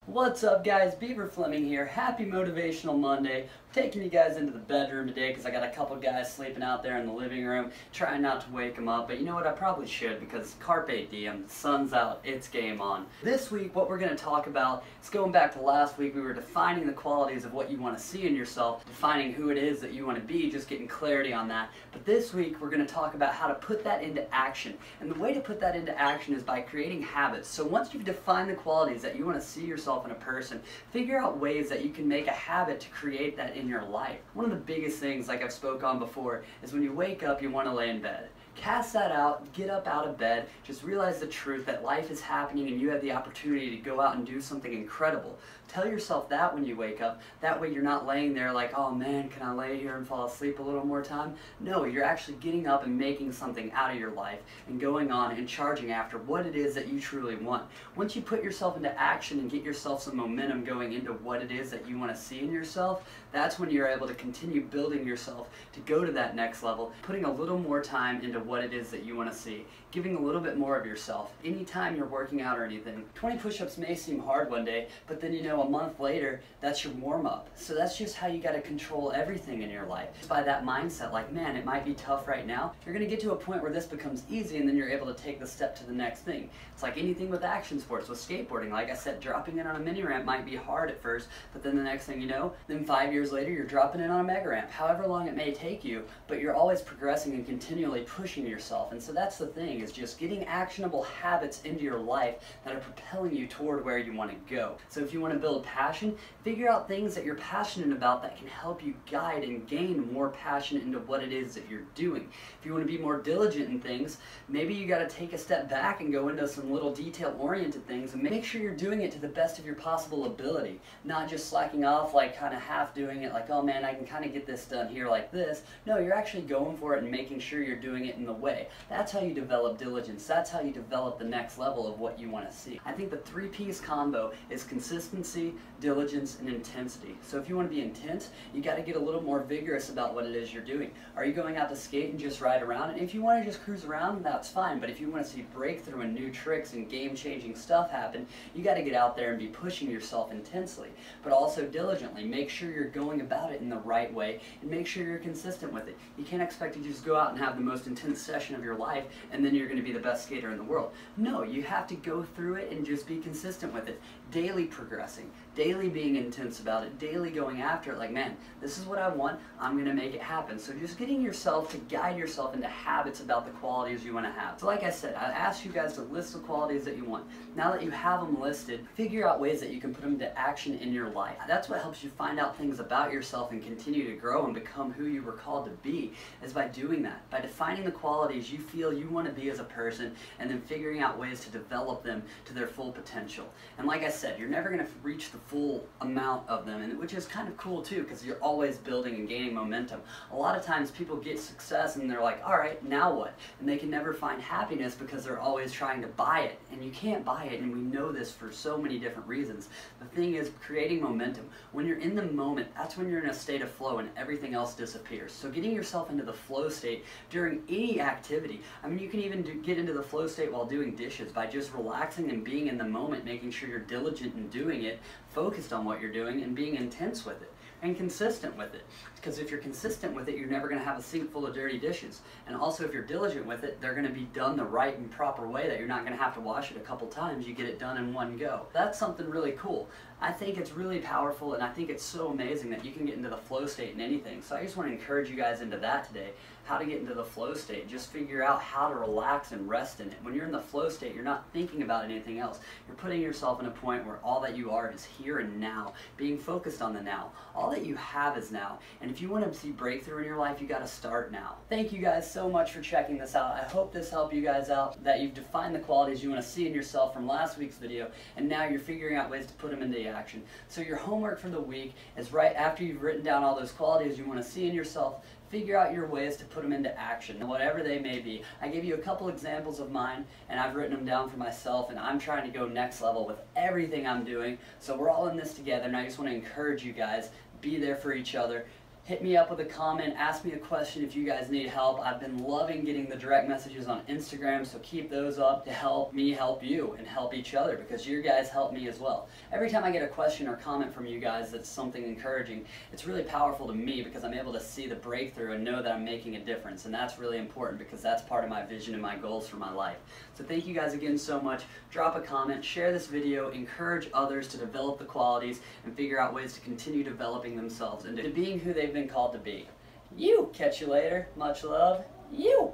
What's up guys, Beaver Fleming here. Happy Motivational Monday. Taking you guys into the bedroom today because I got a couple guys sleeping out there in the living room, trying not to wake them up, but you know what, I probably should because carpe diem, the sun's out, it's game on. This week what we're going to talk about is going back to last week. We were defining the qualities of what you want to see in yourself, defining who it is that you want to be, just getting clarity on that. But this week we're going to talk about how to put that into action, and the way to put that into action is by creating habits. So once you've defined the qualities that you want to see yourself in a person, figure out ways that you can make a habit to create that in your life. One of the biggest things, like I've spoke on before, is when you wake up you want to lay in bed. Cast that out, get up out of bed, just realize the truth that life is happening and you have the opportunity to go out and do something incredible. Tell yourself that when you wake up. That way you're not laying there like, oh man, can I lay here and fall asleep a little more time? No, you're actually getting up and making something out of your life and going on and charging after what it is that you truly want. Once you put yourself into action and get yourself some momentum going into what it is that you want to see in yourself, that's when you're able to continue building yourself to go to that next level, putting a little more time into what it is that you want to see, giving a little bit more of yourself. Anytime you're working out or anything, 20 push-ups may seem hard one day, but then you know a month later, that's your warm-up. So that's just how you got to control everything in your life. By that mindset, like, man, it might be tough right now, you're going to get to a point where this becomes easy and then you're able to take the step to the next thing. It's like anything with action sports, with skateboarding. Like I said, dropping it on a mini ramp might be hard at first, but then the next thing you know, then 5 years later, you're dropping it on a mega ramp, however long it may take you, but you're always progressing and continually pushing yourself. And so that's the thing, is just getting actionable habits into your life that are propelling you toward where you want to go. So if you want to build passion, figure out things that you're passionate about that can help you guide and gain more passion into what it is that you're doing. If you want to be more diligent in things, maybe you got to take a step back and go into some little detail-oriented things and make sure you're doing it to the best of your possible ability, not just slacking off, like kind of half doing it, like, oh man, I can kind of get this done here like this. No, you're actually going for it and making sure you're doing it in the way. That's how you develop diligence. That's how you develop the next level of what you want to see. I think the three-piece combo is consistency, diligence, and intensity. So if you want to be intense, you got to get a little more vigorous about what it is you're doing. Are you going out to skate and just ride around? And if you want to just cruise around, that's fine. But if you want to see breakthrough and new tricks and game-changing stuff happen, you got to get out there and be pushing yourself intensely, but also diligently. Make sure you're going about it in the right way and make sure you're consistent with it. You can't expect to just go out and have the most intense session of your life and then you're going to be the best skater in the world. No, you have to go through it and just be consistent with it. Daily progressing, daily being intense about it, daily going after it, like, man, this is what I want, I'm going to make it happen. So just getting yourself to guide yourself into habits about the qualities you want to have. So like I said, I asked you guys to list the qualities that you want. Now that you have them listed, figure out ways that you can put them into action in your life. That's what helps you find out things about yourself and continue to grow and become who you were called to be, is by doing that, by defining the qualities you feel you want to be as a person and then figuring out ways to develop them to their full potential. And like I said, you're never going to reach the full amount of them, and which is kind of cool too, because you're always building and gaining momentum. A lot of times people get success and they're like, all right, now what? And they can never find happiness because they're always trying to buy it, and you can't buy it, and we know this for so many different reasons. The thing is creating momentum. When you're in the moment, that's when you're in a state of flow and everything else disappears. So getting yourself into the flow state during any activity, I mean, you can even get into the flow state while doing dishes by just relaxing and being in the moment, making sure you're diligent in doing it, focused on what you're doing, and being intense with it and consistent with it. Because if you're consistent with it, you're never going to have a sink full of dirty dishes. And also if you're diligent with it, they're going to be done the right and proper way, that you're not going to have to wash it a couple times. You get it done in one go. That's something really cool. I think it's really powerful, and I think it's so amazing that you can get into the flow state in anything. So I just want to encourage you guys into that today. How to get into the flow state. Just figure out how to relax and rest in it. When you're in the flow state, you're not thinking about anything else. You're putting yourself in a point where all that you are is here and now, being focused on the now. All that you have is now. And if you want to see breakthrough in your life, you got to start now. Thank you guys so much for checking this out. I hope this helped you guys out, that you've defined the qualities you want to see in yourself from last week's video, and now you're figuring out ways to put them into action. So your homework for the week is, right after you've written down all those qualities you want to see in yourself, figure out your ways to put them into action, whatever they may be. I gave you a couple examples of mine, and I've written them down for myself, and I'm trying to go next level with everything I'm doing. So we're all in this together, and I just want to encourage you guys, be there for each other, Hit me up with a comment, ask me a question if you guys need help. I've been loving getting the direct messages on Instagram, so keep those up to help me help you and help each other, because you guys help me as well. Every time I get a question or comment from you guys that's something encouraging, it's really powerful to me because I'm able to see the breakthrough and know that I'm making a difference, and that's really important because that's part of my vision and my goals for my life. So thank you guys again so much. Drop a comment, share this video, encourage others to develop the qualities and figure out ways to continue developing themselves into being who they've been called to be. You! Catch you later. Much love. You!